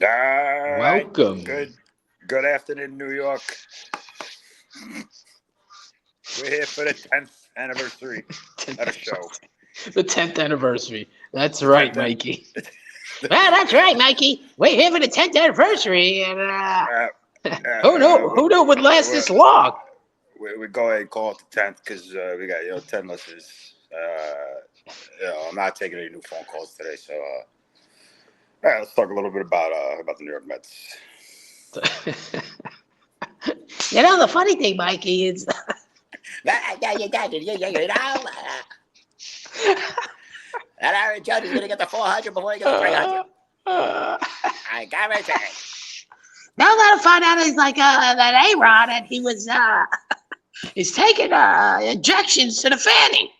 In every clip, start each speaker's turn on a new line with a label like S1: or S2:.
S1: All right.
S2: Welcome.
S1: Good afternoon, New York. We're here for the 10th anniversary of the show.
S2: The 10th anniversary. That's right,
S1: 10th
S2: Mikey. Well, that's right, Mikey. We're here for the 10th anniversary, and who knew it would last this long?
S1: We go ahead and call it the 10th because we got 10 listeners. I'm not taking any new phone calls today, so all right, let's talk a little bit about the New York Mets.
S2: The funny thing, Mikey, is
S3: that Aaron Judge is going to get the 400 before he gets the 300. I guarantee it.
S2: now that I find out he's like that A-Rod, and he was he's taking injections to the fanny.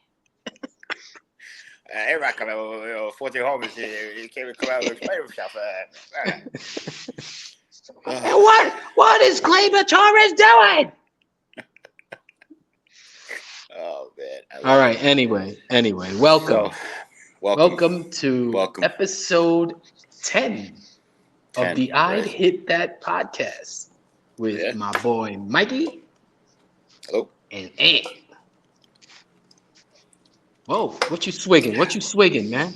S1: A-Rod come out with 14 homers. He came and come out and explain himself.
S2: And what is Gleyber Torres doing?
S1: Oh man!
S2: All right. Anyway, welcome. Welcome to
S1: Welcome.
S2: episode 10 of the I'd Hit That podcast with my boy Mikey.
S1: Hello.
S2: And Ant. Whoa, what you swigging, man?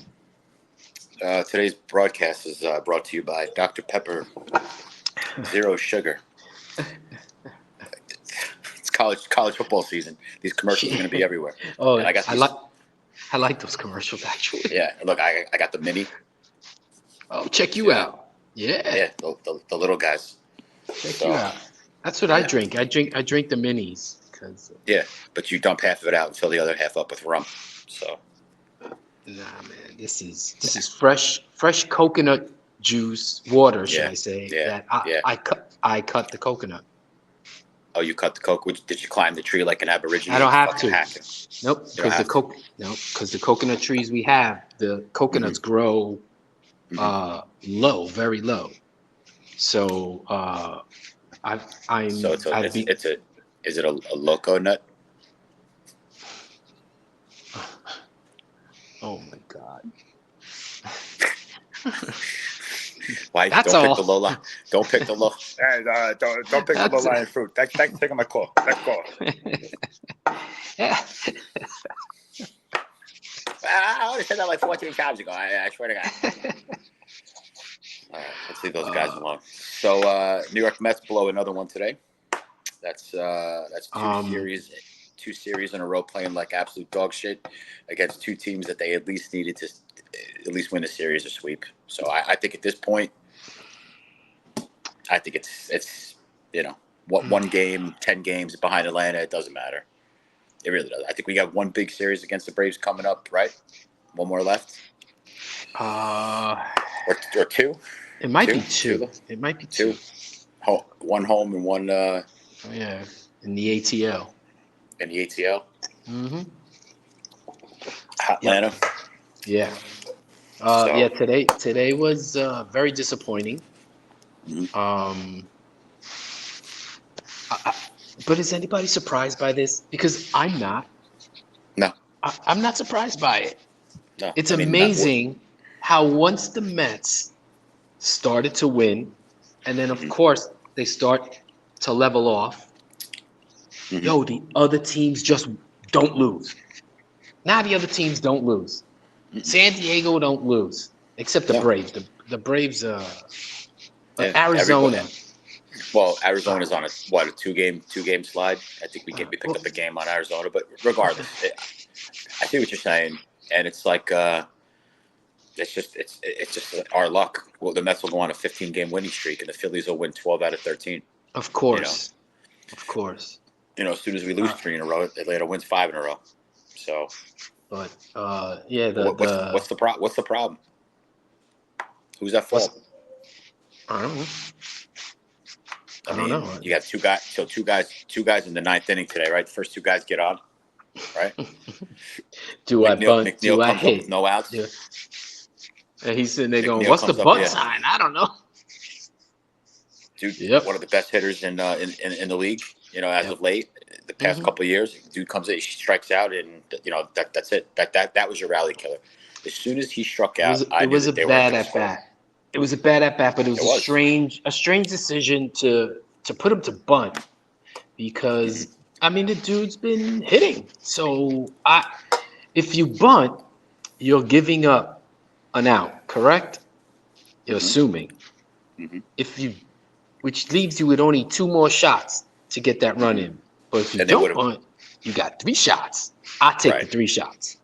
S1: Today's broadcast is brought to you by Dr. Pepper Zero Sugar. It's college football season. These commercials are going to be everywhere.
S2: Oh,
S1: and
S2: I like those commercials actually.
S1: Yeah, look, I got the mini.
S2: Oh, check you out. Yeah,
S1: the little guys.
S2: Check you out. That's what I drink. I drink the minis because.
S1: Yeah, but you dump half of it out and fill the other half up with rum. So.
S2: Nah, man, this is fresh coconut juice water, should I say?
S1: Yeah,
S2: that I cut the coconut.
S1: Oh, you cut the coke? Did you climb the tree like an Aborigine?
S2: I don't have to.
S1: Hacking?
S2: Nope, because the coconut trees we have, the coconuts grow low, very low. So
S1: is it a loco nut?
S2: Oh my God!
S1: Why?
S2: That's
S1: don't
S2: all.
S1: pick the low line. Don't pick the low. Don't pick the low lying fruit. Thanks for taking my call. Next call.
S3: I already said that like 14 times ago. I swear to God.
S1: All right, let's leave those guys alone. So New York Mets blow another one today. That's two series in a row playing like absolute dog shit against two teams that they at least needed to at least win the series or sweep. So I think at this point, I think it's one game, 10 games behind Atlanta. It doesn't matter. It really doesn't. I think we got one big series against the Braves coming up, right? One more left. Or two.
S2: It might be two. It might be two.
S1: One home and one.
S2: In the ATL.
S1: In the ATL.
S2: Mm-hmm.
S1: Atlanta.
S2: Yeah. Today was very disappointing.
S1: Mm-hmm.
S2: But is anybody surprised by this? Because I'm not.
S1: No.
S2: I'm not surprised by it.
S1: No.
S2: It's amazing how once the Mets started to win, and then of course they start to level off.
S1: Mm-hmm.
S2: The other teams just don't lose. Now the other teams don't lose. San Diego don't lose, except the Braves. The Braves, Arizona.
S1: Well, Arizona's on a two-game slide. I think we picked up a game on Arizona, but regardless, I see what you're saying, and it's like it's just our luck. Well, the Mets will go on a 15-game winning streak, and the Phillies will win 12 out of 13.
S2: Of course, of course.
S1: As soon as we lose 3 in a row, Atlanta wins 5 in a row. So,
S2: but
S1: what's the problem? Who's at fault?
S2: I don't know. I don't know.
S1: You got two guys in the 9th inning today, right? The first 2 guys get on, right?
S2: McNeil
S1: comes up with no outs.
S2: Yeah. And he's sitting there going,
S1: McNeil
S2: "What's the
S1: comes up,
S2: bunt sign?" I don't know.
S1: Dude, one of the best hitters in the league. As of late, the past couple of years, dude comes in, he strikes out, and that's it. That was your rally killer. As soon as he struck out,
S2: it was a bad at bat. It was a bad at bat, but it was
S1: It
S2: a
S1: was.
S2: strange decision to put him to bunt because I mean the dude's been hitting. So if you bunt, you're giving up an out, correct? You're
S1: Mhm.
S2: assuming.
S1: Mhm.
S2: If you, which leaves you with only 2 more shots to get that run in. But if you
S1: And they
S2: don't
S1: would have.
S2: bunt, you got 3 shots. I take the
S1: Right.
S2: 3 shots.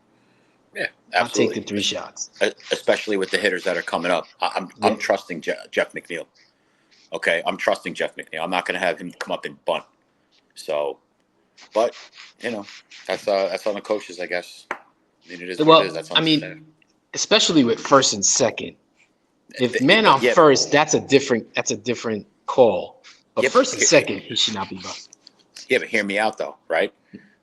S1: Yeah,
S2: I'll take the
S1: absolutely.
S2: 3 shots.
S1: Especially with the hitters that are coming up. I'm
S2: Yeah.
S1: trusting Jeff McNeil. Okay, I'm trusting Jeff McNeil. I'm not going to have him come up and bunt. So, but you know, that's on the coaches, I guess. I mean, it is what it is.
S2: Well,
S1: That's
S2: I
S1: understandable.
S2: mean, especially with first and second. If man on
S1: Yeah,
S2: first, that's a different call. But
S1: yeah,
S2: first and second, he should not be busted.
S1: yeah, but hear me out though, right?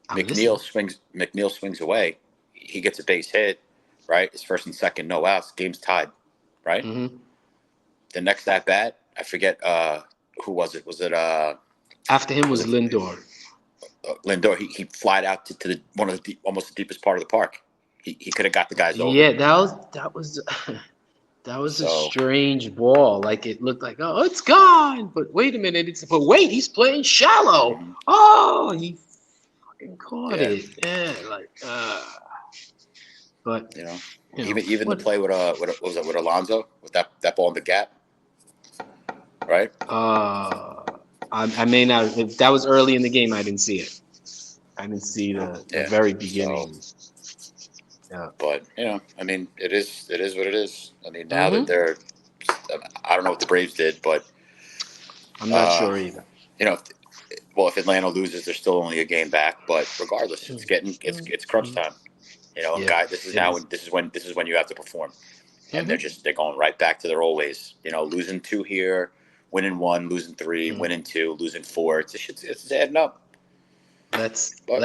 S2: I'm listening.
S1: McNeil swings away. He gets a base hit, right? It's first and second, no outs. Game's tied, right?
S2: Mm-hmm.
S1: The next at bat, I forget who was it? Was it
S2: After him was Lindor.
S1: Lindor? He flied out to the one of the almost the deepest part of the park. He could have got the guys over.
S2: Yeah, that was that was a
S1: So
S2: strange ball. Like it looked like, oh, it's gone. But wait a minute, he's playing shallow.
S1: Mhm.
S2: Oh, he fucking caught
S1: Yeah.
S2: it. Yeah, like but
S1: you know,
S2: you know
S1: even the
S2: what
S1: play with what was it with Alonso with that ball in the gap, right?
S2: I may not if that was early in the game, I didn't see it. I didn't see the
S1: Yeah.
S2: very beginning. Yeah.
S1: But I mean, it is what it is. I mean, now that
S2: Mm-hmm.
S1: they're, I don't know what the Braves did, but
S2: I'm not sure either.
S1: you know, if Atlanta loses, they're still only a game back. But regardless, it's crunch time. And
S2: Yeah,
S1: guys, this is
S2: it
S1: now
S2: is.
S1: this is when you have to perform, and
S2: Mm-hmm.
S1: they're going right back to their old ways. Losing 2 here, winning 1, losing 3,
S2: Mm-hmm.
S1: winning 2, losing 4. It's adding up.
S2: Let's
S1: But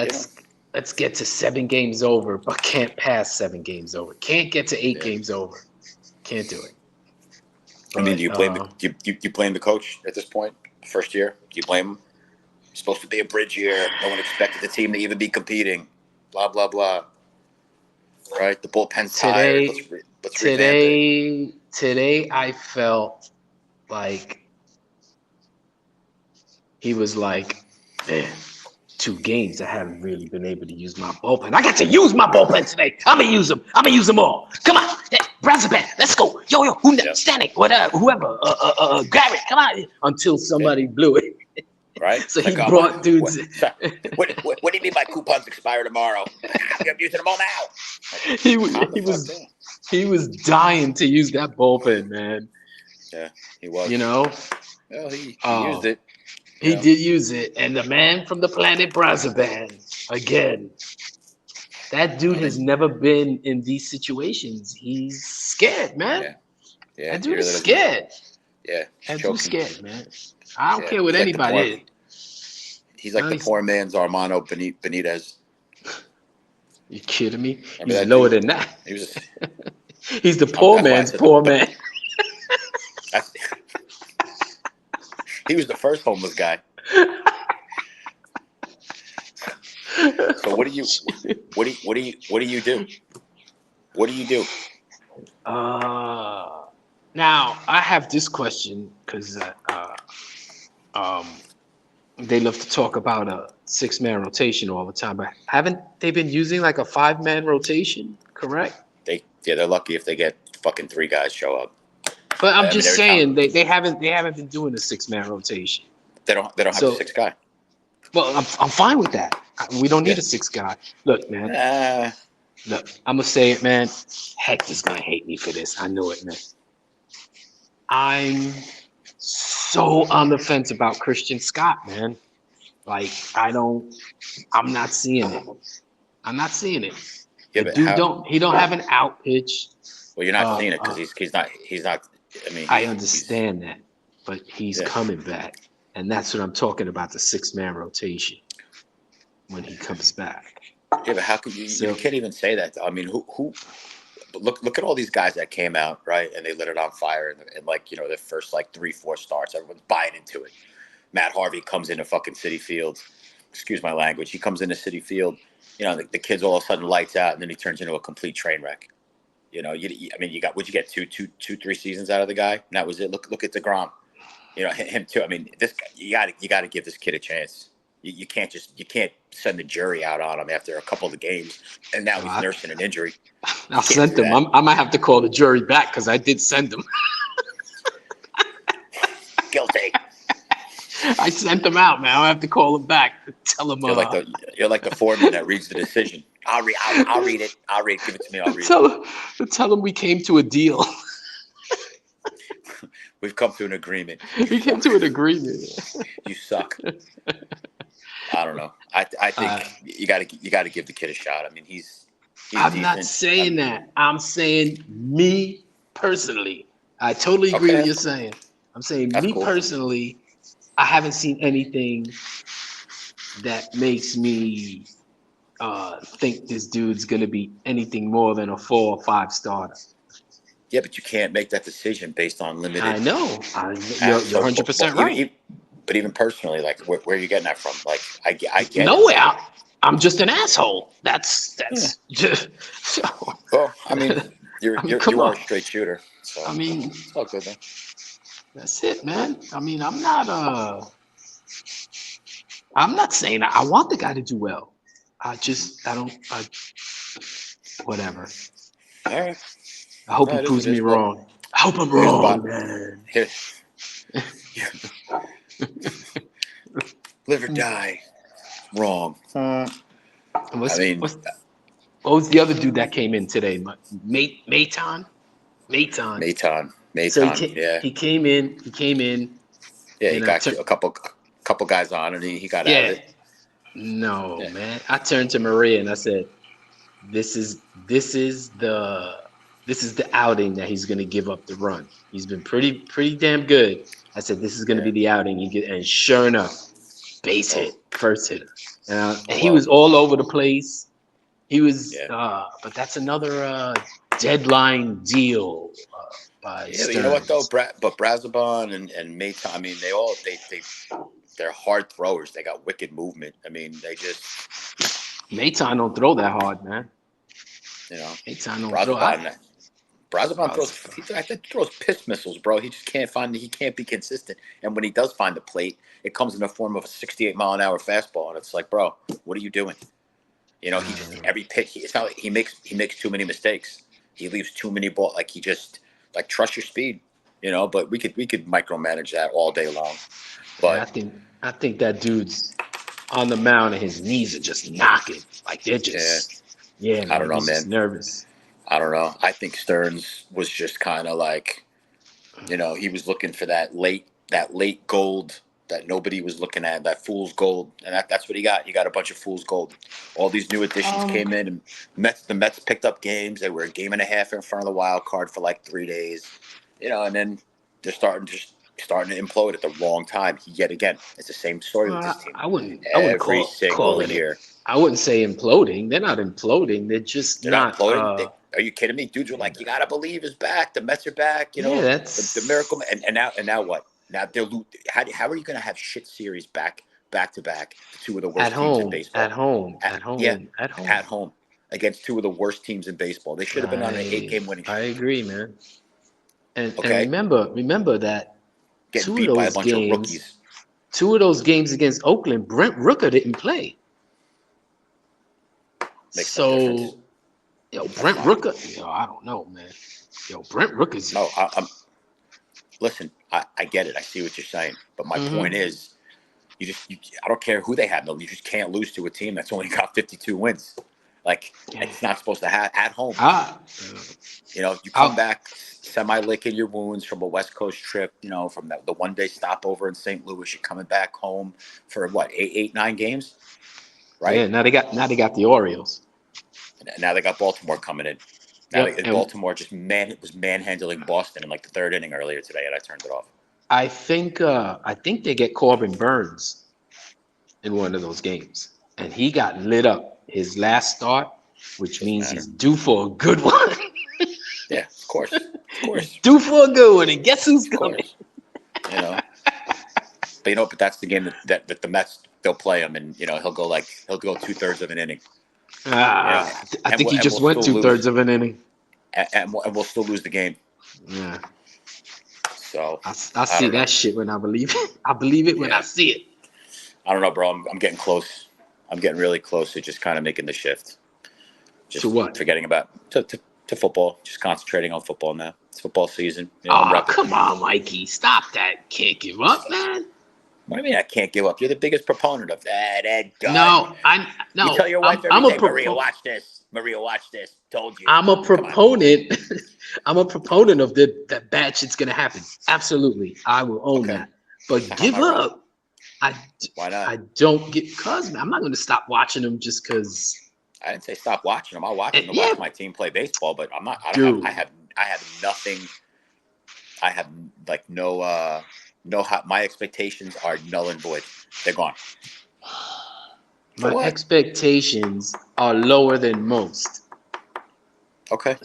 S2: let's get to 7 games over, but can't pass 7 games over. Can't get to 8
S1: yeah.
S2: games over. Can't do it.
S1: I mean,
S2: But
S1: do you blame you blame the coach at this point? First year, do you blame him? It's supposed to be a bridge year. No one expected the team to even be competing. Blah blah blah. Right? The bullpen's tired. Let's revamp it.
S2: today I felt like he was like, man, 2 games I haven't really been able to use my bullpen. I got to use my bullpen today. I'm gonna use them. I'm gonna use them all. Come on, hey, Brazapan, let's go. Yo, who Stanek, whoever, Garrett, come on. Until somebody blew it.
S1: Right?
S2: So he brought dudes.
S1: What do you mean my coupons expire tomorrow? I'm using them all now.
S2: He was dying to use that bullpen, man.
S1: Yeah, he was. Well, he used it.
S2: He did use it, and the man from the planet Brazaban again. That dude has never been in these situations. He's scared, man.
S1: Yeah.
S2: That dude is scared.
S1: Yeah,
S2: that dude's scared, man. I don't care what
S1: he's
S2: anybody
S1: is. He's like the poor man's Armando Benitez.
S2: You kidding me?
S1: Remember
S2: He's
S1: that
S2: lower
S1: dude?
S2: than that.
S1: He was.
S2: He's the poor man's poor man.
S1: He was the first homeless guy. So what do you do? What do you do?
S2: Now I have this question because they love to talk about a 6-man rotation all the time, but haven't they been using like a 5-man rotation? Correct?
S1: They're lucky if they get fucking 3 guys show up.
S2: But I'm just saying they haven't been doing a 6-man rotation.
S1: They don't have a 6th guy.
S2: Well, I'm fine with that. We don't need a 6th guy. Look, man. Look, I'm gonna say it, man. Hector's gonna hate me for this. I know it, man. I'm so on the fence about Christian Scott, man. Like, I'm not seeing it. I'm not seeing it.
S1: Yeah,
S2: the dude he don't have an out pitch.
S1: Well, you're not seeing it because he's not. I mean,
S2: I understand that, but he's coming back, and that's what I'm talking about, the 6-man rotation when he comes back.
S1: Yeah, but how could you can't even say that. I mean, who look at all these guys that came out, right? And they lit it on fire and like, their first like 3-4 starts, everyone's buying into it. Matt Harvey comes into fucking City Field. Excuse my language. He comes into City Field, the kid's all of a sudden lights out and then he turns into a complete train wreck. You know, I mean, you got, what'd you get, 3 seasons out of the guy? And that was it. Look at DeGrom. You know, him too. I mean, this guy, you got to give this kid a chance. You can't send the jury out on him after a couple of the games, and now he's nursing an injury.
S2: I sent him. I might have to call the jury back because I did send him.
S1: Guilty.
S2: I sent him out, man. I have to call him back. Tell him.
S1: You're like the foreman that reads the decision. I'll read it. Give it to me. I'll read it.
S2: Tell him we came to a deal.
S1: We've come to an agreement.
S2: We came to an agreement.
S1: You suck. I don't know. I think you got to give the kid a shot. I mean, he's
S2: I'm
S1: decent.
S2: not saying that. I'm saying me personally. I totally agree with what you're saying. I'm saying
S1: That's
S2: me
S1: cool.
S2: personally. I haven't seen anything that makes me think this dude's gonna be anything more than a 4 or 5 starter.
S1: Yeah, but you can't make that decision based on limited.
S2: I know. You're 100% right.
S1: But even personally, like, where are you getting that from? Like, I get
S2: nowhere. I'm just an asshole. That's just.
S1: Well, I mean, you are a straight shooter. So
S2: I mean,
S1: it's all good, man.
S2: That's it, man. I mean, I'm not saying I want the guy to do well. Whatever.
S1: All right.
S2: I hope he proves me wrong. I hope I'm wrong, man.
S1: Live or die. Wrong.
S2: What was the other dude that came in today? Maton. So he came in.
S1: Yeah, he got you a couple guys on, and he got out of it.
S2: No, man. I turned to Maria and I said, "This is the outing that he's going to give up the run. He's been pretty damn good." I said, "This is going to be the outing you get," and sure enough, base hit, first hitter. He was all over the place. He was, but that's another deadline deal by Stearns.
S1: You know what though, but Brazoban and Maton, I mean, they're hard throwers. They got wicked movement. I mean, they just
S2: Maton don't throw that hard, man.
S1: You know,
S2: Maton don't throw.
S1: Brazoban throws piss missiles, bro. He just he can't be consistent. And when he does find the plate, it comes in the form of a 68-mile-an-hour fastball, and it's like, bro, what are you doing? You know, he just every pitch. It's not like he makes too many mistakes. He leaves too many balls. Like, he just trust your speed. You know, but we could micromanage that all day long. But
S2: I think that dude's on the mound and his knees are just knocking. Like, they're just man,
S1: I don't know,
S2: he's
S1: man.
S2: just nervous.
S1: I don't know. I think Stearns was just kind of like, you know, he was looking for that late gold that nobody was looking at, that fool's gold, and that's what he got. He got a bunch of fool's gold. All these new additions came in, and the Mets picked up games. They were a game and a half in front of the wild card for like 3 days, you know, and then they're starting to implode at the wrong time. Yet again, it's the same story with this team.
S2: I wouldn't
S1: call it year.
S2: I wouldn't say imploding. They're not imploding. They're just not imploding.
S1: Are you kidding me? Dudes are like, you gotta believe is back. The Mets are back. You know,
S2: that's
S1: the miracle. And now what? Now they're how are you gonna have shit series back to back? Two of the worst teams in baseball.
S2: At home
S1: against two of the worst teams in baseball. They should have been on an 8-game winning streak.
S2: I agree, man. And remember that
S1: getting beat by a bunch of rookies.
S2: 2 of those games against Oakland, Brent Rooker didn't play.
S1: Makes no difference.
S2: Brent Rooker. I don't know, man. Brent Rooker's.
S1: No, listen. I get it. I see what you're saying, but my point is, I don't care who they have. No, you just can't lose to a team that's only got 52 wins. Like, it's not supposed to have at home. You know, you come back semi-licking your wounds from a West Coast trip. You know, from the 1-day stopover in St. Louis. You're coming back home for what, 9 games, right?
S2: Yeah. Now they got the Orioles.
S1: Now they got Baltimore coming in. Baltimore was manhandling Boston in like the 3rd inning earlier today, and I turned it off.
S2: I think they get Corbin Burns in one of those games, and he got lit up his last start, which means he's due for a good one.
S1: Yeah, of course.
S2: Due for a good one, and guess who's coming?
S1: You know, but that's the game that the Mets, they'll play him, and you know he'll go 2/3 of an inning.
S2: I think he just went 2/3 of an inning.
S1: and we'll still lose the game.
S2: Yeah.
S1: So
S2: I see
S1: don't know.
S2: that shit when I believe it. I believe it when I see it.
S1: I don't know, bro. I'm getting close. I'm getting really close to just kind of making the shift. Just
S2: To what?
S1: forgetting about to football. Just concentrating on football now. It's football season. You know, I'm
S2: Oh,
S1: repping.
S2: come on, Mikey. Stop that. Can't give up, man.
S1: What do you mean I can't give up? You're the biggest proponent of that. And done.
S2: No,
S1: You tell your wife
S2: I'm
S1: every
S2: a
S1: day, Maria, watch this. Maria, watch this. Told you.
S2: I'm a proponent. I'm a proponent of that bad shit's gonna happen. Absolutely, I will own that. But
S1: So how
S2: give
S1: am I wrong?
S2: up.
S1: Why not?
S2: I don't get cause I'm not gonna stop watching them just cause.
S1: I didn't say stop watching them. I'll watch them to
S2: Yeah.
S1: watch my team play baseball, but I'm not.
S2: Dude.
S1: I have nothing. I have like no. My expectations are null and void. They're gone.
S2: My expectations are lower than most.
S1: Okay.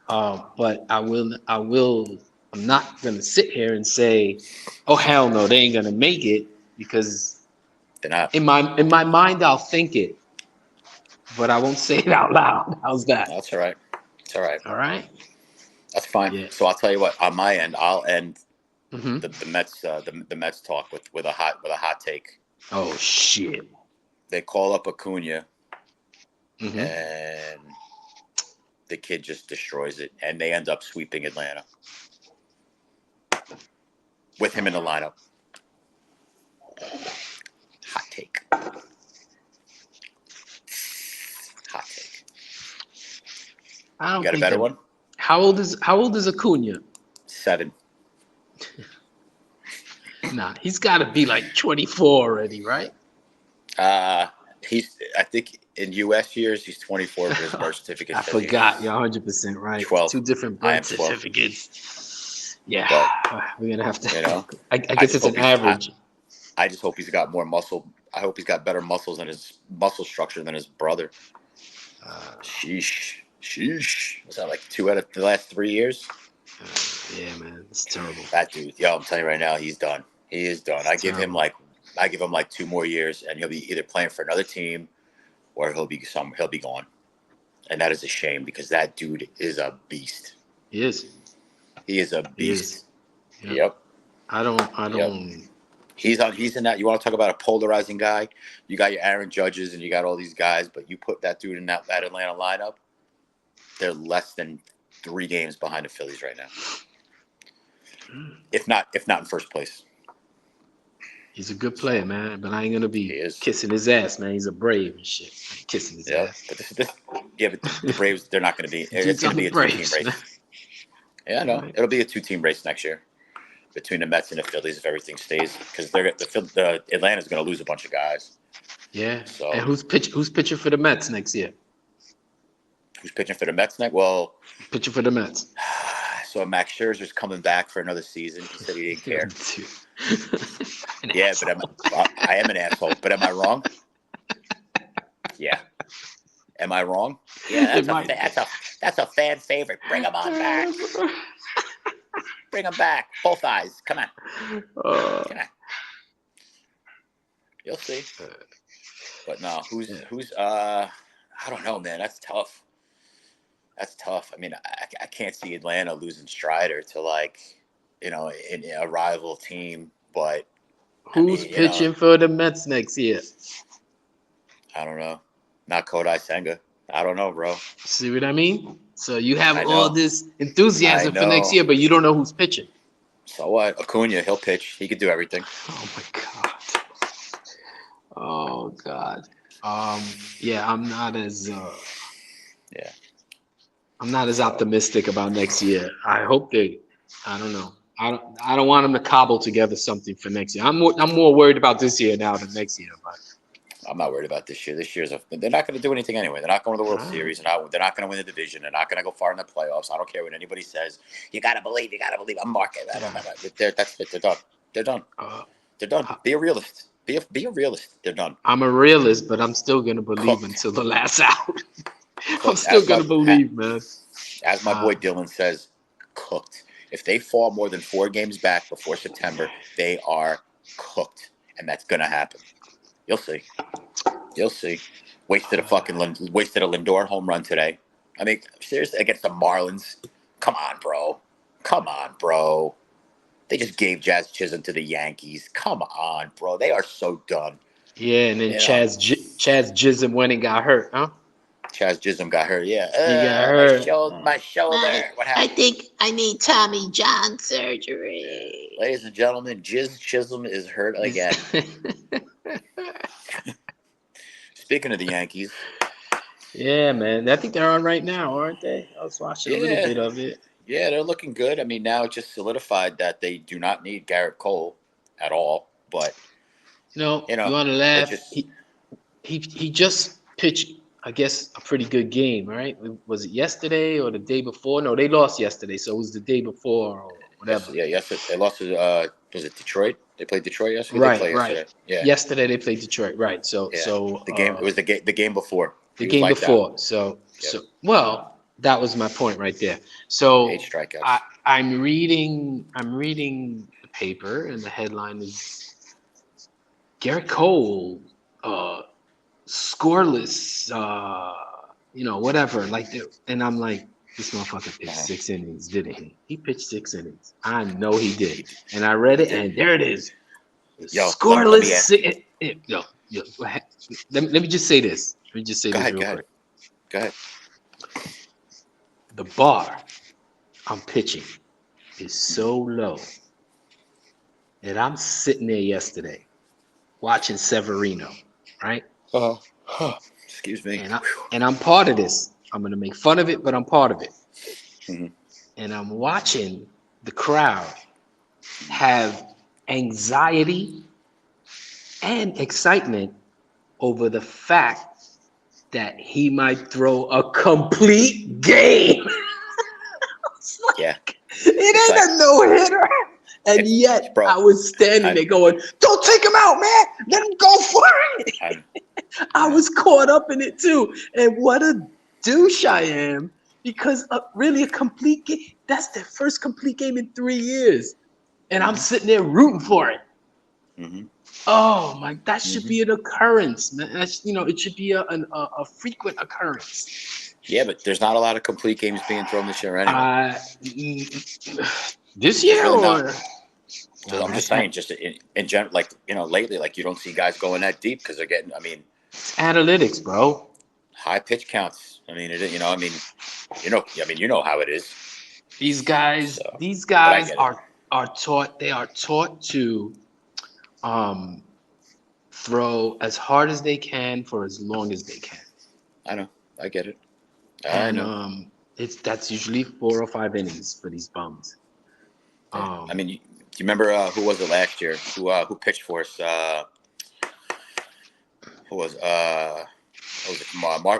S2: But I'm not gonna sit here and say, "Oh hell no, they ain't gonna make it," because
S1: they're not.
S2: In my mind, I'll think it, but I won't say it out loud. How's that?
S1: That's all right. It's all right.
S2: All right.
S1: That's fine.
S2: Yeah.
S1: So I'll tell you what. On my end, I'll end
S2: Mm-hmm.
S1: the Mets the Mets talk with a hot take.
S2: Oh shit.
S1: They call up Acuna,
S2: Mm-hmm.
S1: and the kid just destroys it, and they end up sweeping Atlanta with him in the lineup. Hot take. Hot take.
S2: I don't
S1: You got
S2: think
S1: a better
S2: that-
S1: one?
S2: How old is Acuna?
S1: 7.
S2: Nah, he's got to be like 24 already, right?
S1: I think in U.S. years he's 24, but his birth certificate.
S2: I forgot. You're 100% right.
S1: 12.
S2: 2 different
S1: I am
S2: birth
S1: 12.
S2: certificates. Yeah,
S1: But,
S2: we're gonna have to.
S1: you know,
S2: I guess it's an average.
S1: I just hope he's got more muscle. I hope he's got better muscles and his muscle structure than his brother. Sheesh. Was that like 2 out of the last 3 years?
S2: Yeah, man, it's terrible.
S1: That dude, yo, I'm telling you right now, he's done. He is done.
S2: It's
S1: I give him like 2 more years, and he'll be either playing for another team, or he'll be gone. And that is a shame because that dude is a beast.
S2: He is.
S1: He is a beast.
S2: Yep. I don't.
S1: Yep. He's in that. You want to talk about a polarizing guy? You got your Aaron Judges and you got all these guys, but you put that dude in that Atlanta lineup, they're less than 3 games behind the Phillies right now. If not in first place.
S2: He's a good player, man, but I ain't gonna be kissing his ass, man. He's a Brave and shit. Kissing his ass.
S1: But the Braves, they're not going to be. It's going to be a 2-team race. Man. Yeah, I know. Right. It'll be a 2-team race next year between the Mets and the Phillies if everything stays, because the Atlanta's going to lose a bunch of guys.
S2: Yeah. So, and who's pitching for the Mets next year?
S1: Who's pitching for the Mets next? Well,
S2: pitching for the Mets.
S1: So Max Scherzer's coming back for another season. He said he didn't care. Yeah, asshole. But I am an asshole. But am I wrong? Yeah. Am I wrong? Yeah, that's a fan favorite. Bring him on back. Bring him back. Both eyes. Come on. Come on. You'll see. But no, who's I don't know, man. That's tough. I mean, I can't see Atlanta losing Strider to in a rival team. But
S2: who's pitching for the Mets next year?
S1: I don't know. Not Kodai Senga. I don't know, bro.
S2: See what I mean? So you have all this enthusiasm for next year, but you don't know who's pitching.
S1: So what? Acuna, he'll pitch. He could do everything.
S2: Oh my god. Oh god. Yeah, I'm not as I'm not as optimistic about next year. I hope I don't know. I don't want them to cobble together something for next year. I'm more worried about this year now than next year, but
S1: I'm not worried about this year. This year's they're not going to do anything anyway. They're not going to the World Series, and they're not going to win the division. They're not going to go far in the playoffs. I don't care what anybody says. You got to believe. I'm marking. That's it. They're done. They're done. They're done. Be a realist. Be a realist. They're done.
S2: I'm a realist, but I'm still going to believe until the last out. I'm still going to believe, man.
S1: As my boy Dylan says, cooked. If they fall more than 4 games back before September, they are cooked, and that's going to happen. You'll see. You'll see. Wasted a Lindor home run today. I mean, seriously, against the Marlins. Come on, bro. Come on, bro. They just gave Jazz Chisholm to the Yankees. Come on, bro. They are so done.
S2: Yeah, and then
S1: You know,
S2: Chaz Chisholm went and got hurt, huh?
S1: Chaz Chisholm got hurt. Yeah.
S2: He got
S1: My
S2: hurt.
S1: shoulder. My shoulder. What happened?
S3: I think I need Tommy John surgery.
S1: Ladies and gentlemen, Jizz Chisholm is hurt again. Speaking of the Yankees.
S2: Yeah, man. I think they're on right now, aren't they? I was watching a little bit of it.
S1: Yeah, they're looking good. I mean, now it just solidified that they do not need Garrett Cole at all. But
S2: You want to laugh? He just pitched, I guess, a pretty good game, right? Was it yesterday or the day before? No, they lost yesterday, so it was the day before or whatever.
S1: Yesterday they lost to was it Detroit? They played Detroit yesterday.
S2: Right.
S1: Yesterday? Yeah.
S2: Yesterday they played Detroit. Right. So
S1: the game it was the game before.
S2: The game before. Out. So that was my point right there. So
S1: 8 strikeouts.
S2: I'm reading the paper, and the headline is Garrett Cole, scoreless, whatever. And I'm like, this motherfucker pitched 6 innings, didn't he? He pitched 6 innings. I know he did. And I read it, and there it is. Scoreless. Let me just say this. Let me just say this real quick.
S1: Go ahead.
S2: The bar I'm pitching is so low that I'm sitting there yesterday watching Severino, right?
S1: Excuse me.
S2: And I'm part of this. I'm going to make fun of it, but I'm part of it.
S1: Mm-hmm.
S2: And I'm watching the crowd have anxiety and excitement over the fact that he might throw a complete game. It ain't a no-hitter. And yet, bro, I was standing there going, don't take him out, man. Let him go for it. I was caught up in it, too. And what a douche I am. Because really a complete game, that's their first complete game in 3 years. And I'm sitting there rooting for it.
S1: Mm-hmm.
S2: Oh, that should be an occurrence, man. That's, it should be a frequent occurrence.
S1: Yeah, but there's not a lot of complete games being thrown this year anyway.
S2: This year,
S1: really
S2: or?
S1: I'm just saying, just in general, lately, you don't see guys going that deep because they're getting,
S2: it's analytics, bro.
S1: High pitch counts. You know how it is.
S2: These guys are taught. They are taught to throw as hard as they can for as long as they can.
S1: I know. I get it.
S2: That's usually 4 or 5 innings for these bums.
S1: Do you remember who was it last year? Who pitched for us?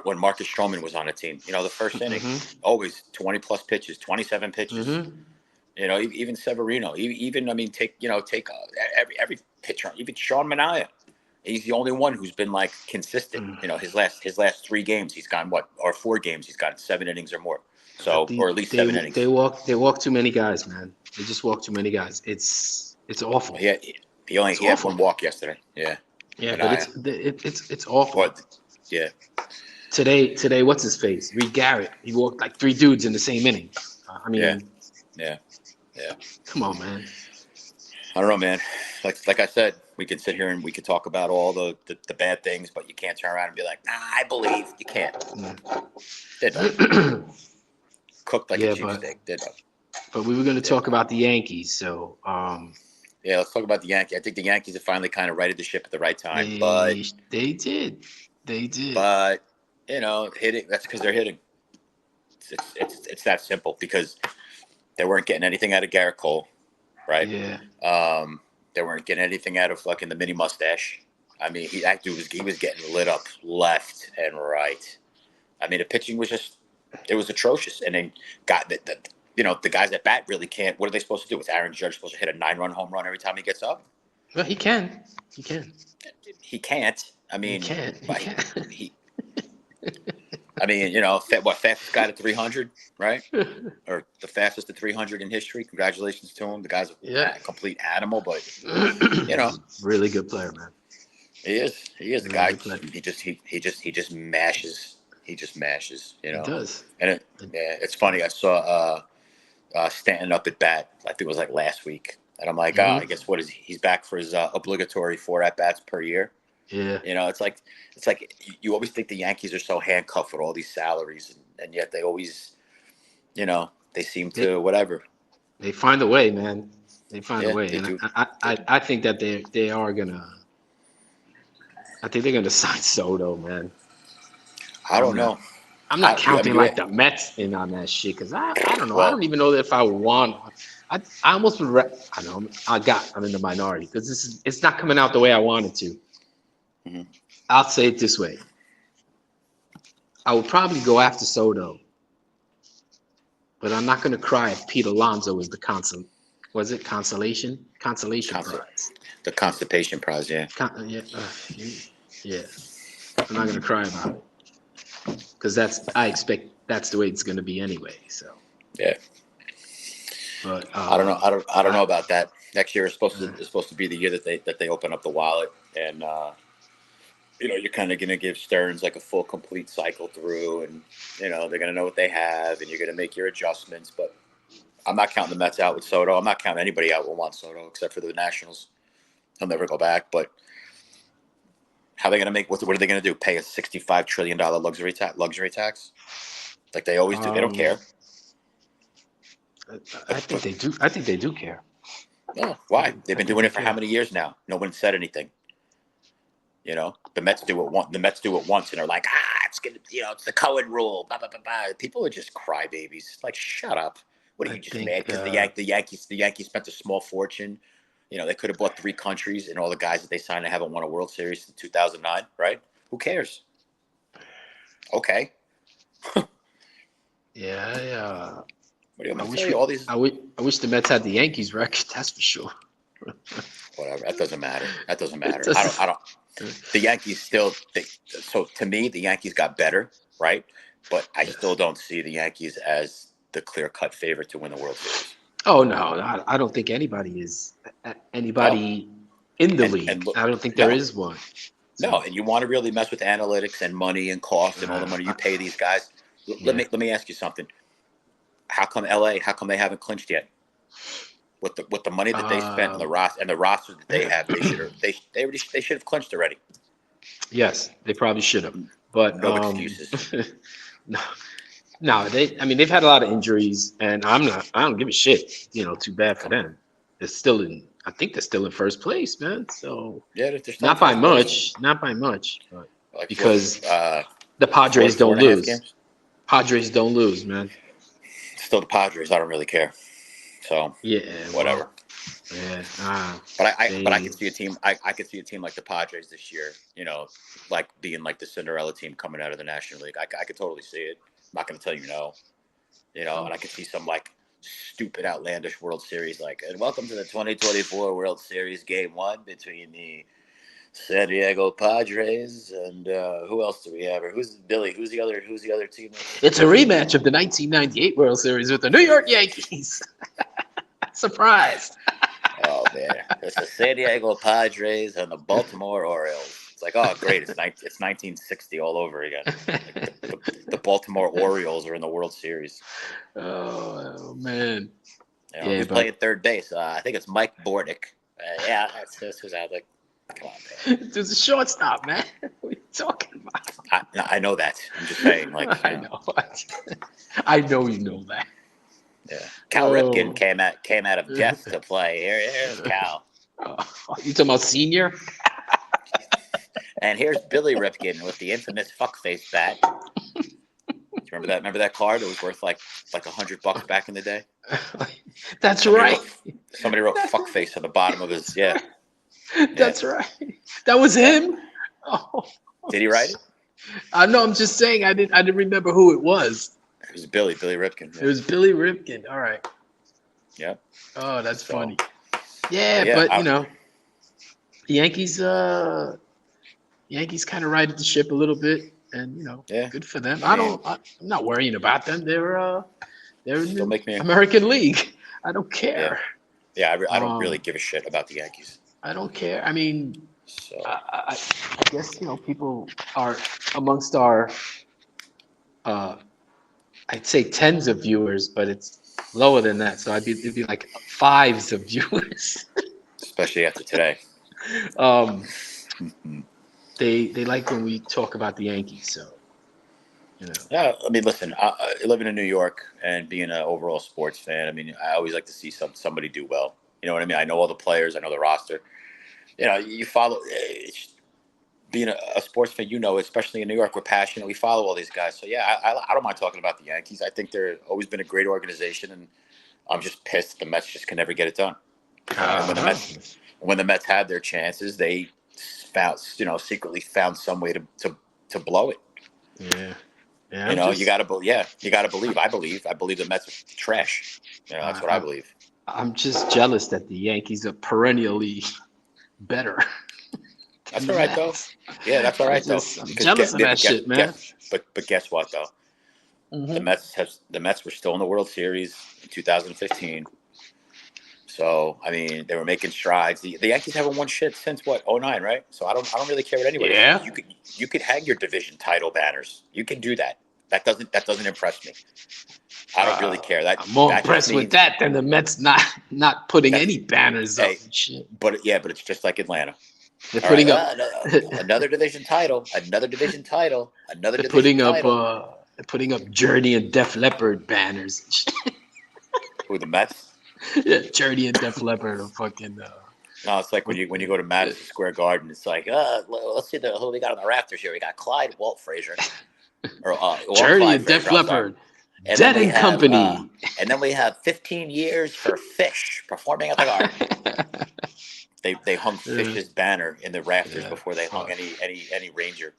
S1: When Marcus Stroman was on the team. The first inning, always 20 plus pitches, 27 pitches. Mm-hmm. Even Severino. Take every pitcher. Even Sean Manaea. He's the only one who's been consistent. His last 3 games, he's gone 4 games, he's gotten 7 innings or more. So, or at least 7 innings.
S2: They walk too many guys, man. They just walk too many guys. It's awful.
S1: Yeah, he had 1 walk yesterday. Yeah.
S2: Yeah, but it's awful.
S1: But, yeah.
S2: Today, what's his face? Reed Garrett. He walked 3 dudes in the same inning.
S1: Yeah.
S2: Come on, man.
S1: I don't know, man. Like I said, we could sit here and we could talk about all the bad things, but you can't turn around and be like, nah, I believe. You can't. They don't. Cooked like a cheesesteak. They don't.
S2: But we were going to talk about the Yankees, so
S1: yeah, let's talk about the Yankees. I think the Yankees have finally kind of righted the ship at the right time.
S2: They did.
S1: But hitting, that's because they're hitting. It's that simple, because they weren't getting anything out of Garrett Cole, right?
S2: Yeah.
S1: They weren't getting anything out of fucking the mini mustache. He was getting lit up left and right. The pitching was it was atrocious. And then the guys at bat really can't. What are they supposed to do? Is Aaron Judge supposed to hit a 9-run home run every time he gets up?
S2: Well, he can.
S1: He can't.
S2: He can't.
S1: Fastest guy to 300, right? Or the fastest to 300 in history. Congratulations to him. The guy's a complete animal, but
S2: really good player, man.
S1: He is a guy. He just mashes He just mashes,
S2: He does.
S1: And it's funny. I saw Stanton up at bat. I think it was like last week, and I'm like, I guess he's back for his obligatory 4 at bats per year.
S2: Yeah.
S1: It's like you always think the Yankees are so handcuffed with all these salaries, and yet they always, they seem to whatever.
S2: They find a way, man. They find a way,
S1: They
S2: and
S1: do.
S2: I think that they are gonna. I think they're gonna sign Soto, man.
S1: I don't know.
S2: I'm not counting like the Mets in on that shit because I don't know.
S1: Well,
S2: I don't even know if I want. I almost would. I know. I'm in the minority because it's not coming out the way I wanted to.
S1: Mm-hmm.
S2: I'll say it this way. I would probably go after Soto, but I'm not gonna cry if Pete Alonso is the consolation prize.
S1: The constipation prize, yeah.
S2: Yeah. I'm not gonna cry about it because I expect that's the way it's gonna be anyway. So
S1: yeah.
S2: But
S1: I don't know. I don't know about that. Next year is supposed to be the year that they open up the wallet, and you're kind of gonna give Stearns like a full complete cycle through, and they're gonna know what they have, and you're gonna make your adjustments. But I'm not counting the Mets out with Soto. I'm not counting anybody out with Juan Soto except for the Nationals. He'll never go back. But how are they gonna make? What are they gonna do? Pay a $65 trillion luxury tax? Like they always do. They don't care.
S2: I think they do. I think they do care.
S1: No, why? They've been doing it for how many years now? No one said anything. The Mets do it once. The Mets do it once, and they're like, it's gonna, it's the Cohen rule. Blah, blah, blah, blah. People are just crybabies. Like, shut up. What are you just mad because the Yankees spent a small fortune? They could have bought 3 countries, and all the guys that they signed haven't won a World Series since 2009, right? Who cares? Okay.
S2: Yeah.
S1: What do you want me to tell you? All these.
S2: I wish the Mets had the Yankees record. That's for sure.
S1: Whatever. That doesn't matter. I don't. The Yankees still. So to me, the Yankees got better, right? But I still don't see the Yankees as the clear-cut favorite to win the World Series.
S2: Oh no, I don't think anybody is in the league.
S1: And look,
S2: I don't think there is one. So.
S1: No, and you want to really mess with analytics and money and cost and all the money you pay these guys. Let me ask you something. How come LA? How come they haven't clinched yet? With the money that they spent on the roster that they have, they should have clinched already.
S2: Yes, they probably should have. But
S1: no excuses.
S2: They've had a lot of injuries, and I don't give a shit. Too bad for them. I think they're still in first place, man. So
S1: they're
S2: not by much, but
S1: like
S2: because the Padres don't lose. Padres don't lose, man.
S1: Still the Padres. I don't really care. So whatever. But I could see a team. I could see a team like the Padres this year. Like being like the Cinderella team coming out of the National League. I could totally see it. I'm not going to tell you no. And I could see some like stupid, outlandish World Series, like, and welcome to the 2024 World Series Game 1 between the San Diego Padres and who else do we have? Or who's Billy? Who's the other team?
S2: It's a rematch of the 1998 World Series with the New York Yankees. Surprise!
S1: Oh man, it's the San Diego Padres and the Baltimore Orioles. It's like, oh great, it's 1960 all over again. Like the Baltimore Orioles are in the World Series.
S2: Oh man!
S1: Who's playing third base? I think it's Mike Bordick. That's who's out. Like, come on, man.
S2: There's a shortstop, man. What are you talking about?
S1: I know that. I'm just saying, like,
S2: I know. I know you know that.
S1: Yeah, Cal Ripken came out of death to play. Here's Cal.
S2: You talking about senior?
S1: And here's Billy Ripken with the infamous fuckface bat. Remember that card that was worth like $100 back in the day?
S2: That's right.
S1: Somebody wrote fuckface on the bottom of his
S2: That's right. That was him. Oh.
S1: Did he write it?
S2: No, I'm just saying I didn't remember who it was.
S1: It was Billy Ripken. Yeah.
S2: It was Billy Ripken. All right.
S1: Yeah.
S2: Oh, that's funny. Yeah, but the Yankees kind of righted the ship a little bit, and good for them. I'm not worrying about them. They're in the American League. I don't care.
S1: Yeah, I don't really give a shit about the Yankees.
S2: I don't care. I mean, I guess people are amongst our I'd say tens of viewers, but it's lower than that. So it'd be like fives of viewers.
S1: Especially after today.
S2: um, they like when we talk about the Yankees. So
S1: Yeah, I mean, listen, living in New York and being an overall sports fan, I mean, I always like to see somebody do well. You know what I mean? I know all the players, I know the roster. You follow. Being a sports fan, especially in New York, we're passionate. We follow all these guys. So yeah, I don't mind talking about the Yankees. I think they're always been a great organization, and I'm just pissed the Mets just can never get it done. And when the Mets had their chances, they found secretly found some way to blow it.
S2: Yeah.
S1: You gotta believe. I believe the Mets are trash. That's what I believe.
S2: I'm just jealous that the Yankees are perennially better.
S1: That's all right though. Yeah, that's all right though.
S2: I'm jealous of that shit, man.
S1: But guess what though?
S2: Mm-hmm.
S1: The Mets were still in the World Series in 2015. So I mean, they were making strides. The Yankees haven't won shit since what 2009, right? So I don't really care what anybody says. You could hang your division title banners. You can do that. That doesn't impress me. I don't really care.
S2: I'm more impressed with that than the Mets not putting any banners up and shit.
S1: But it's just like Atlanta.
S2: They're putting up
S1: another division title, another division title, another
S2: they're
S1: division title.
S2: They're putting up Journey and Def Leppard banners and shit.
S1: Who, the Mets?
S2: Yeah, Journey and Def Leppard are fucking.
S1: No, it's like when you go to Madison Square Garden, it's like, let's see who we got on the rafters here. We got Clyde, Walt Frazier, or
S2: Journey and Def Leppard, Dead and Company,
S1: and then we have 15 years for Fish performing at the Garden. They hung Fish's banner in the rafters before they hung any Ranger.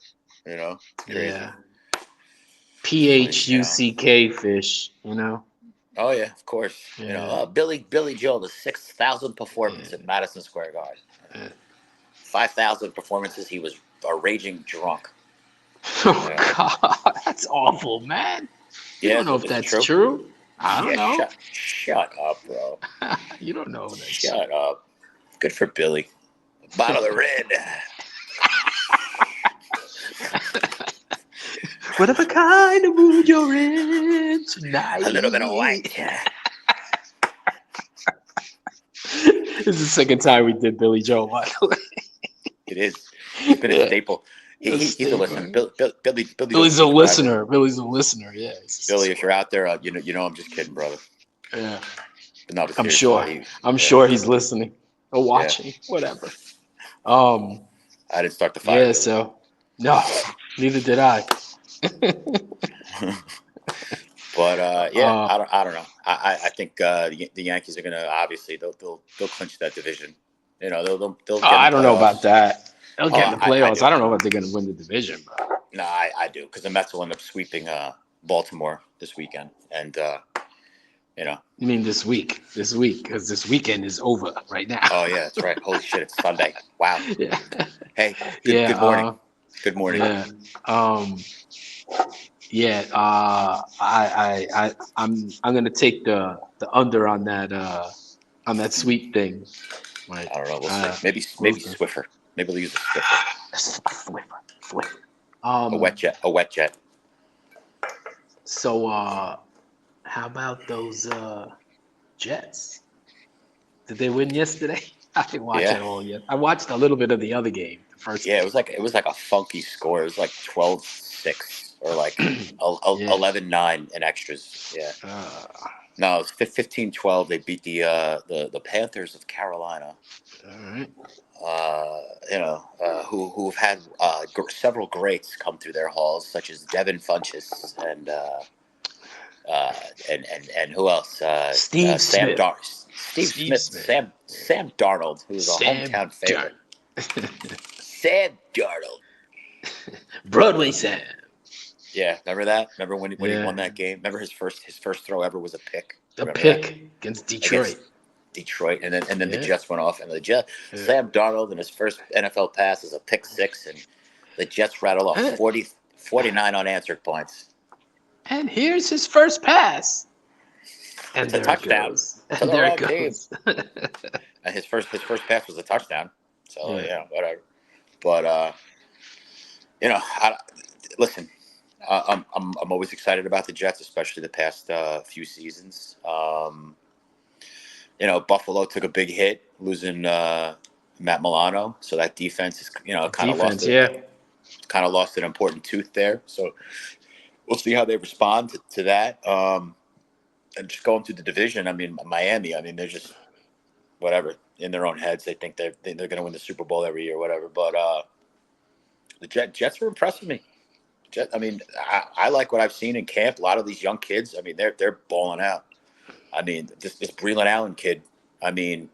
S1: Crazy.
S2: Yeah. PHUCK Fish.
S1: Oh yeah, of course.
S2: Yeah.
S1: Billy Joel, the 6,000th performance at Madison Square Garden. 5,000 performances. He was a raging drunk.
S2: Oh God, that's awful, man. You don't know if that's true. I don't know.
S1: Shut up, bro.
S2: You don't know that.
S1: Shut up. Good for Billy. Bottle of red.
S2: Whatever kind of mood you're in tonight.
S1: A little bit of white.
S2: This is the second time we did Billy Joel, by the way.
S1: It is. He's been a staple. He's a listener.
S2: Billy's a listener. Billy's a listener. Yeah.
S1: Billy, if you're out there, I'm just kidding, brother.
S2: Yeah.
S1: But no,
S2: I'm sure he's listening or watching, whatever.
S1: I didn't start the fire.
S2: Yeah. So no, neither did I.
S1: But I don't know. I think the Yankees are gonna obviously they'll clinch that division. They'll
S2: I don't know about that. They'll get in the playoffs. I don't know if they're gonna win the division, bro.
S1: No, I do, because the Mets will end up sweeping Baltimore this weekend, and
S2: You mean this week? This week, because this weekend is over right now.
S1: Oh yeah, that's right. Holy shit, it's Sunday. Wow.
S2: Yeah.
S1: Hey. Good morning. Good morning.
S2: Yeah. I'm gonna take the under on that sweep thing.
S1: Right. I don't know. We'll see. Maybe Swiffer. Maybe we'll use a Swiffer.
S2: Swiffer.
S1: A wet jet.
S2: So how about those Jets? Did they win yesterday? I didn't watch it all yet. I watched a little bit of the other game. The first game.
S1: It was like a funky score. It was like 12-6 or like 11-9 in extras. Yeah. No, it was 15-12. They beat the Panthers of Carolina.
S2: All right.
S1: Who've had several greats come through their halls, such as Devin Funchess and who else?
S2: Steve Smith.
S1: Sam Darnold, who's a hometown favorite. Sam Darnold.
S2: Broadway Sam.
S1: Yeah, remember that? Remember when he won that game? Remember his first throw ever was a pick.
S2: Against Detroit.
S1: And then the Jets went off, and Sam Darnold in his first NFL pass is a pick six, and the Jets rattle off 49 unanswered points.
S2: And here's his first pass. And
S1: it's a touchdown.
S2: And there it goes.
S1: And his first pass was a touchdown. So whatever. But listen, I'm always excited about the Jets, especially the past few seasons. Buffalo took a big hit losing Matt Milano, so that defense is kind of lost
S2: Defense,
S1: it.
S2: yeah.
S1: Kind of lost an important tooth there. So we'll see how they respond to that. And just going through the division, I mean, Miami, I mean, they're just whatever in their own heads. They think they're going to win the Super Bowl every year, whatever. But the Jets are impressing me. I mean, I like what I've seen in camp. A lot of these young kids, I mean, they're balling out. I mean, this Breland Allen kid. I mean,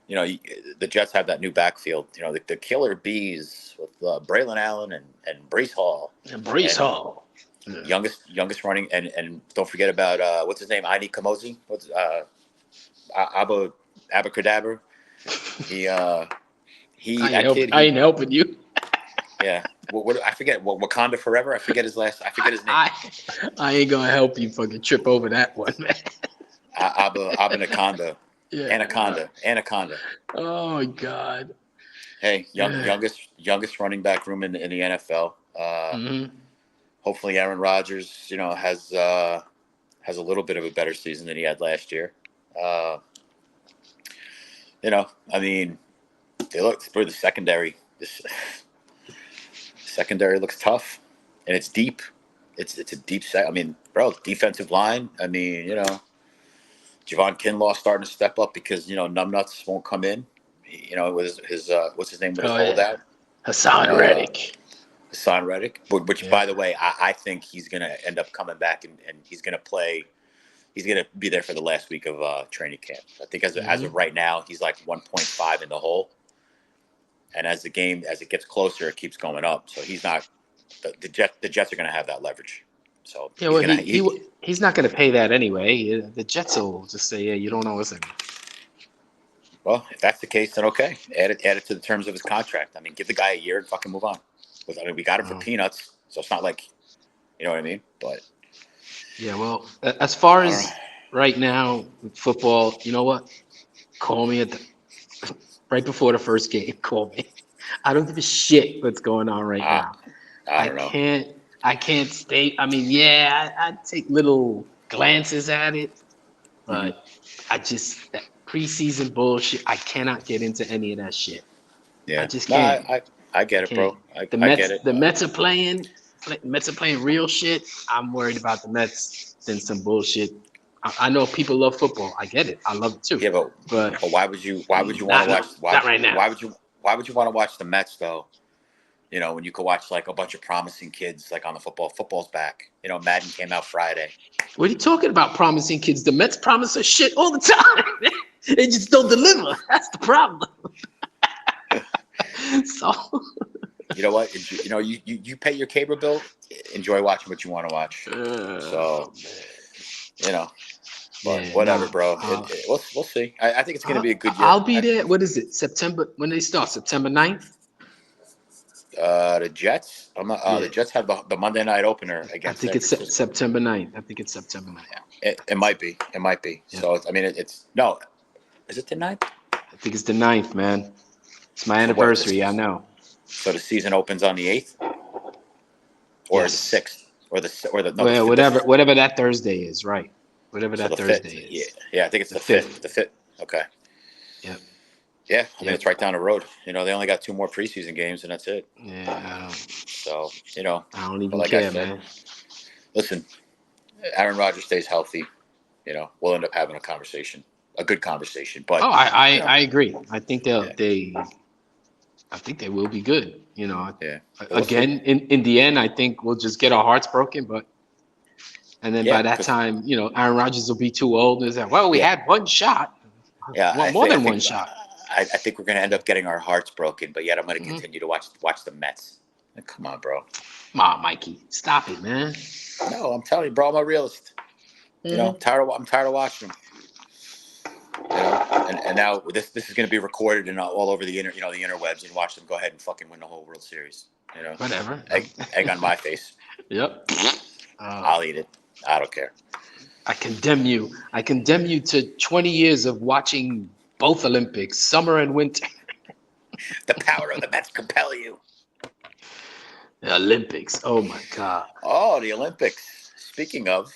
S1: the Jets have that new backfield. The killer bees with Braylon Allen and Brees Hall.
S2: And Brees Hall.
S1: Yeah. Youngest running. And don't forget about, what's his name? Aini Kamosi. What's Abacadabra.
S2: I ain't helping you.
S1: Yeah. I forget. Wakanda Forever? I forget his name.
S2: I ain't going to help you fucking trip over that one, man.
S1: Anaconda.
S2: Yeah.
S1: Anaconda.
S2: Oh my God.
S1: Hey, youngest running back room in the NFL. Hopefully, Aaron Rodgers, has a little bit of a better season than he had last year. I mean, they look for the secondary. This secondary looks tough, and it's deep. It's a deep set. I mean, bro, defensive line. I mean, Javon Kinlaw starting to step up because numbnuts won't come in. With his what's his name with his holdout?
S2: Hassan Reddick.
S1: Hassan Reddick, which by the way, I think he's gonna end up coming back and he's gonna play. He's gonna be there for the last week of training camp. I think as of right now, he's like 1.5 in the hole, and as it gets closer, it keeps going up. So he's not. The Jets are gonna have that leverage. So
S2: he's not going to pay that anyway. The Jets will just say, "Yeah, you don't know us anymore."
S1: Well, if that's the case, then okay, add it to the terms of his contract. I mean, give the guy a year and fucking move on. I mean, we got him for peanuts, so it's not like, you know what I mean. But
S2: yeah, well, as far as right now with football, you know what? Call me right before the first game. Call me. I don't give a shit what's going on right now.
S1: I don't know.
S2: I can't stay. I mean, yeah, I take little glances at it, but I just that preseason bullshit. I cannot get into any of that shit.
S1: Yeah,
S2: I just can't.
S1: I get it, bro. I get it.
S2: The Mets are playing. Mets are playing real shit. I'm worried about the Mets than some bullshit. I know people love football. I get it. I love it too.
S1: Yeah, but why would you want to watch?
S2: Not right now.
S1: Why would you want to watch the Mets though? When you could watch like a bunch of promising kids like on the football. Football's back. Madden came out Friday.
S2: What are you talking about? Promising kids? The Mets promise us shit all the time. They just don't deliver. That's the problem. So.
S1: You know what? You pay your cable bill. Enjoy watching what you want to watch. But whatever, bro. We'll see. I think it's going to be a good year.
S2: I'll be there. What is it? September? When they start? September 9th?
S1: The Jets. The Jets have the Monday night opener against.
S2: I think it's September 9th.
S1: It might be. Yeah. So I mean, it's no. Is it the 9th?
S2: I think it's the 9th, man. It's my anniversary. I know.
S1: So the season opens on the 8th, or the 6th, or the no.
S2: Well, whatever that Thursday is, right? Whatever that Thursday is.
S1: Yeah. I think it's the 5th. The 5th. Okay.
S2: Yeah.
S1: Yeah, I mean, it's right down the road. They only got 2 more preseason games, and that's it.
S2: Yeah.
S1: So,
S2: I don't even care, man.
S1: Listen, Aaron Rodgers stays healthy. We'll end up having a good conversation. But
S2: I agree. I think I think they will be good.
S1: Yeah.
S2: Again, in the end, I think we'll just get our hearts broken, and then by that time, Aaron Rodgers will be too old. And say, well, we had one shot.
S1: Yeah,
S2: more than one shot.
S1: I think we're going to end up getting our hearts broken, but yet I'm going to continue to watch the Mets. Come on, bro.
S2: Come on, Mikey. Stop it, man.
S1: No, I'm telling you, bro. I'm a realist. I'm tired of watching them. And now this is going to be recorded and all over the the interwebs, and watch them go ahead and fucking win the whole World Series.
S2: Whatever.
S1: Egg on my face.
S2: Yep.
S1: I'll eat it. I don't care.
S2: I condemn you. I condemn you to 20 years of watching both Olympics, summer and winter.
S1: The power of the Mets compel you.
S2: The Olympics. Oh my God.
S1: Oh, the Olympics. Speaking of,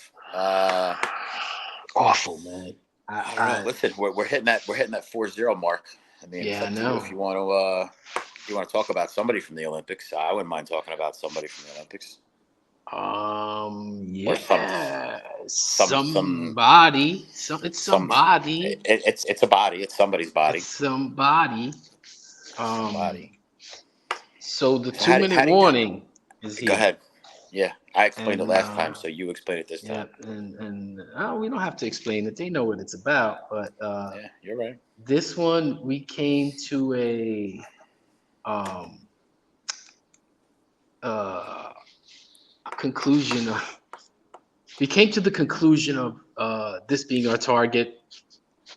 S2: Awful, man.
S1: I don't know. Listen, we're hitting that 4-0 mark. I mean, it's
S2: Yeah, I
S1: up to you
S2: know.
S1: if you want to talk about somebody from the Olympics. I wouldn't mind talking about somebody from the Olympics.
S2: Yeah.
S1: Some
S2: Somebody. It's
S1: some.
S2: somebody.
S1: It's a body. It's somebody's body.
S2: It's somebody.
S1: Somebody.
S2: So the
S1: So how
S2: 2-minute
S1: do you
S2: warning is
S1: go
S2: here.
S1: ahead? Yeah, I explained it
S2: And
S1: last time, so you explain it this
S2: yeah,
S1: time.
S2: and we don't have to explain it. They know what it's about. But
S1: Yeah, you're right.
S2: this one we came to a um conclusion of we came to the conclusion of this being our target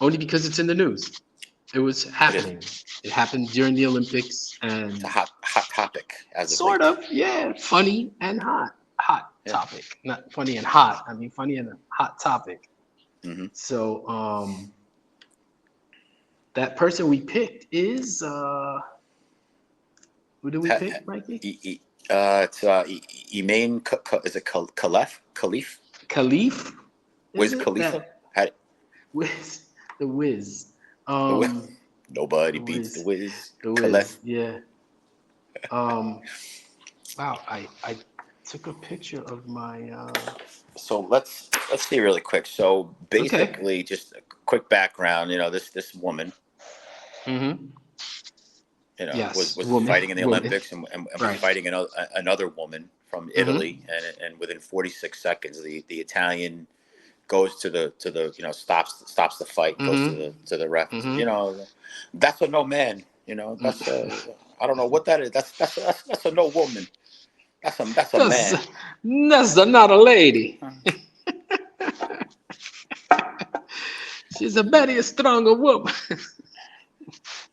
S2: only because it's in the news. It was happening. It happened during the Olympics, and
S1: It's a hot topic as of
S2: sort
S1: late.
S2: of, yeah, funny and hot. Hot
S1: Yeah.
S2: topic, not funny and hot. I mean, funny and a hot topic.
S1: Mm-hmm.
S2: So, that person we picked is who did we pick, Mikey?
S1: It's Emain. Is it Khalif?
S2: Khalif.
S1: Wiz Khalifa? Had
S2: Wiz, the Wiz.
S1: the Wiz. Nobody
S2: The
S1: beats the
S2: Wiz.
S1: Wiz.
S2: The Wiz.
S1: Khalif.
S2: Yeah. Wow. I took a picture of my.
S1: So let's see really quick. So basically, just a quick background. You know, this woman.
S2: Mm-hmm.
S1: You know,
S2: Yes,
S1: was
S2: woman.
S1: fighting in the Olympics and was
S2: Right.
S1: fighting another woman from Italy, and within 46 seconds, the Italian goes to the stops the fight, goes to the ref. You know, that's a no man. You know, that's a I don't know what that is. That's a no woman. That's a man.
S2: That's not a lady. She's a very stronger woman.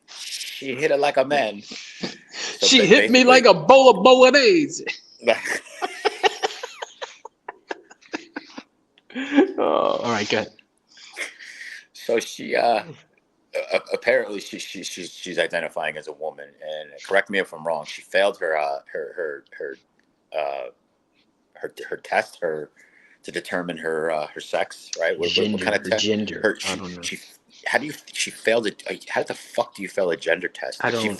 S1: She hit it like a man. So
S2: she hit me like a bowl of bolognese. All right, good.
S1: So she apparently she's identifying as a woman, and correct me if I'm wrong. She failed her test to determine her sex, right? What kind of test?
S2: Gender. I don't know.
S1: She failed it? How the fuck do you fail a gender test?
S2: I don't.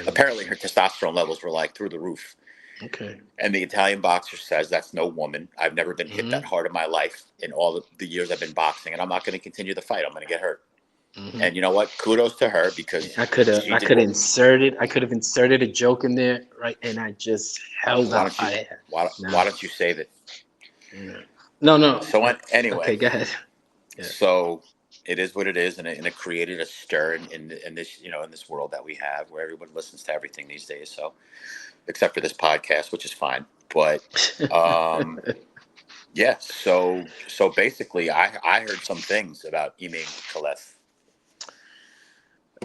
S1: Apparently, her testosterone levels were like through the roof.
S2: Okay.
S1: And the Italian boxer says that's no woman. I've never been hit that hard in my life in all the years I've been boxing, and I'm not going to continue the fight. I'm going to get hurt. And you know what? Kudos to her because
S2: I could have inserted a joke in there, right? And I just held out.
S1: Why don't you save it?
S2: No.
S1: So anyway.
S2: Okay, go ahead.
S1: Yeah. So it is what it is, and it created a stir in this in this world that we have, where everyone listens to everything these days. So, except for this podcast, which is fine. But yeah. So basically, I heard some things about Emain Khalif.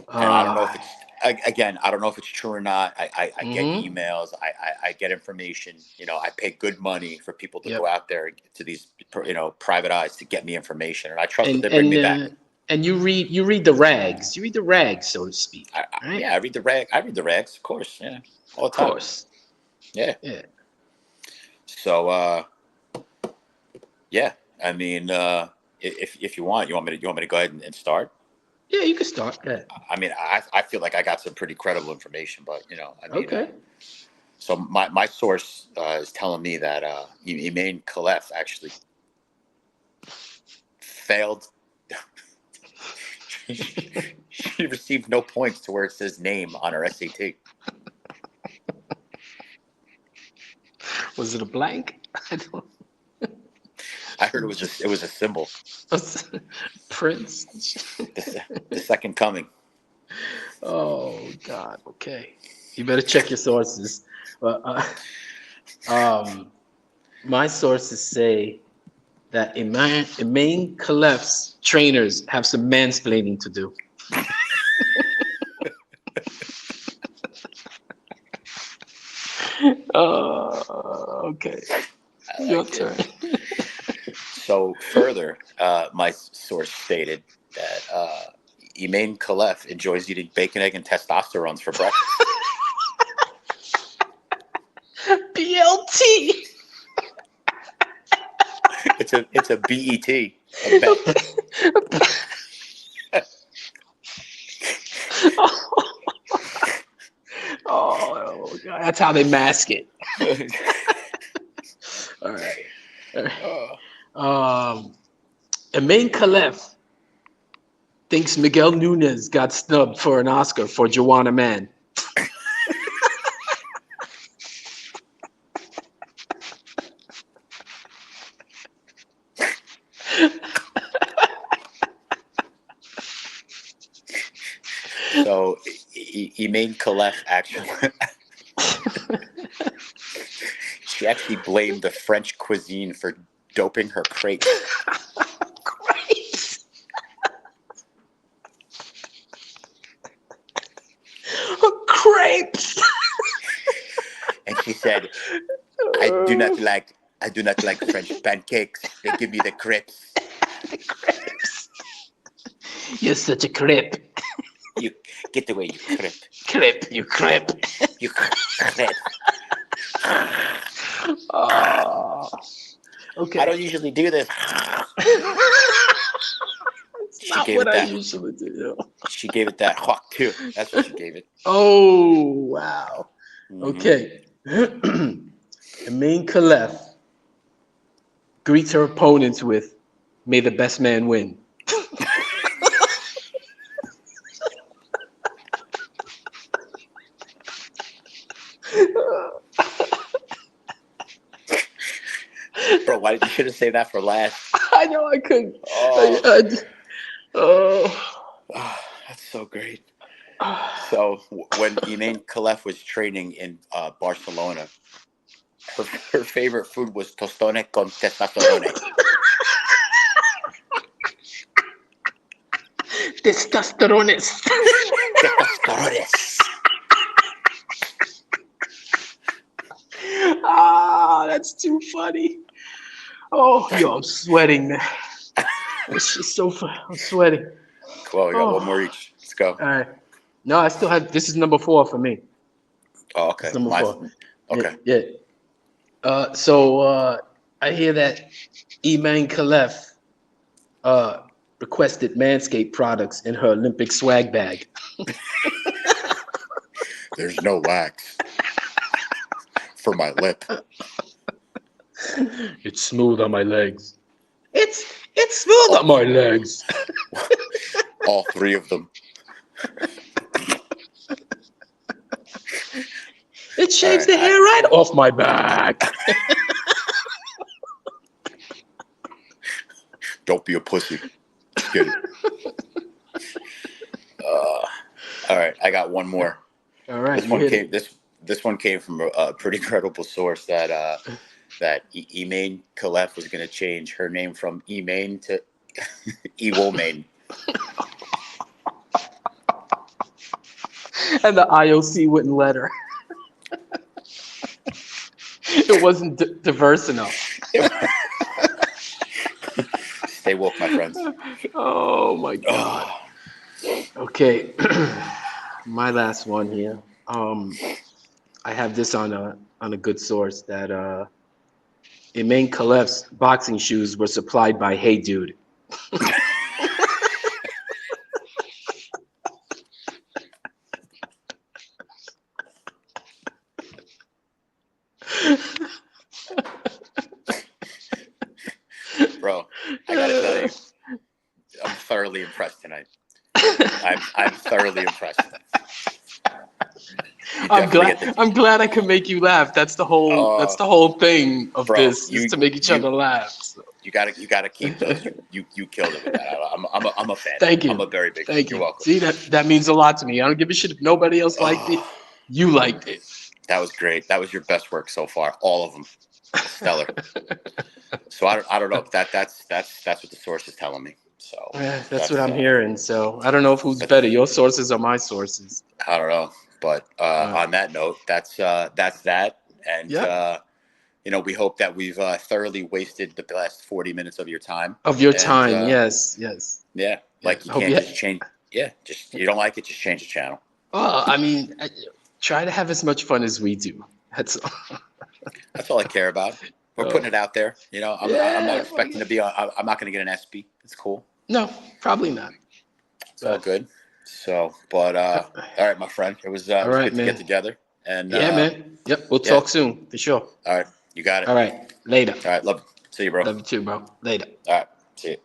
S1: And I don't know if I don't know if it's true or not. I get emails. I get information. You know, I pay good money for people to go out there to these private eyes to get me information, and I trust that they bring me back.
S2: And you read the rags. You read the rags, so to speak. Right?
S1: Yeah, I read the rags, of course. Yeah, all the time. Of course. Yeah. Yeah. So yeah, I mean, if you want me to go ahead and start.
S2: Yeah, you can start.
S1: I mean, I feel like I got some pretty credible information, but I mean,
S2: okay.
S1: So my source is telling me that Emain Khalif actually failed. She received no points to where it says name on her SAT.
S2: Was it a blank?
S1: I heard it was a symbol.
S2: Prince.
S1: The second coming.
S2: Oh God. Okay. You better check your sources. My sources say that Emain Khalif's trainers have some mansplaining to do. Okay. Your turn.
S1: So further, my source stated that Emain Khalif enjoys eating bacon, egg, and testosterones for breakfast.
S2: BLT.
S1: It's a BET. A bet.
S2: Oh, God. That's how they mask it. All right. Emaine Khalef thinks Miguel Nunez got snubbed for an Oscar for Joanna Man.
S1: So Emaine Khalef actually she actually blamed the French cuisine for doping her crepes.
S2: Crepes. Crepes.
S1: And she said, I do not like French pancakes. They give me the crepes.
S2: The crepes. You're such a crepe.
S1: You get away, you crepe.
S2: Crepe, you crepe.
S1: You crepe.
S2: Oh. Okay.
S1: I don't usually do this.
S2: It's not what I usually do.
S1: She gave it that hawk too. That's what she gave it.
S2: Oh, wow.
S1: Mm-hmm.
S2: Okay. Emaine Khalef greets her opponents with, "May the best man win."
S1: Bro, why did you should have saved that for last?
S2: I know I couldn't.
S1: Oh, that's so great. So when Emaine Khalef was training in Barcelona, her favorite food was tostone con testosterone.
S2: Testosterones.
S1: Testosterones.
S2: That's too funny. Oh, yo, I'm sweating, man. It's just so fun. I'm sweating.
S1: Cool, we got one more each. Let's go.
S2: All right. No, I still have. This is number 4 for me.
S1: Oh, okay.
S2: It's number 4.
S1: Okay.
S2: Yeah. So I hear that Emaine Khalef requested Manscaped products in her Olympic swag bag.
S1: There's no wax for my lip.
S2: It's smooth on my legs. It's smooth on my legs.
S1: All 3 of them.
S2: It shaves the hair right off my back.
S1: Don't be a pussy. Just kidding. All right, I got one more.
S2: All right.
S1: This one came from a pretty credible source that Emaine Khalef was going to change her name from Emaine to Ewomaine.
S2: And the IOC wouldn't let her. It wasn't diverse enough.
S1: Stay woke, my friends.
S2: Oh my God. Okay. My last one here. I have this on a good source that Emaine Khalef's boxing shoes were supplied by Hey Dude.
S1: Bro, I gotta tell you, I'm thoroughly impressed tonight. I'm thoroughly impressed.
S2: I'm glad I could make you laugh. That's the whole thing of this, is to make each other laugh. So.
S1: You gotta keep those. You killed it with that. I'm a fan.
S2: Thank you.
S1: I'm a very big fan.
S2: Thank
S1: You're
S2: you.
S1: welcome.
S2: See, that means a lot to me. I don't give a shit if nobody else liked it. You liked it.
S1: That was great. That was your best work so far. All of them. Stellar. So I don't know if that's what the source is telling me. So
S2: that's what I'm hearing. So I don't know who's better, your sources or my sources.
S1: I don't know. But on that note, that's that. And we hope that we've thoroughly wasted the last 40 minutes of your time.
S2: Yes.
S1: Yeah. Like you can't just change. Yeah. Just you don't like it, just change the channel.
S2: I mean, try to have as much fun as we do. That's all.
S1: That's all I care about. We're putting it out there. You know, I'm not expecting to be on. I'm not going to get an SB. It's cool.
S2: No, probably not.
S1: It's all good. So, but all right, my friend. It was
S2: All right,
S1: good to
S2: man.
S1: get together. And
S2: Man. Yep, we'll talk soon for sure.
S1: All right, you got it.
S2: All right, later.
S1: All right, love. See you, bro.
S2: Love you too, bro. Later.
S1: All right, see you.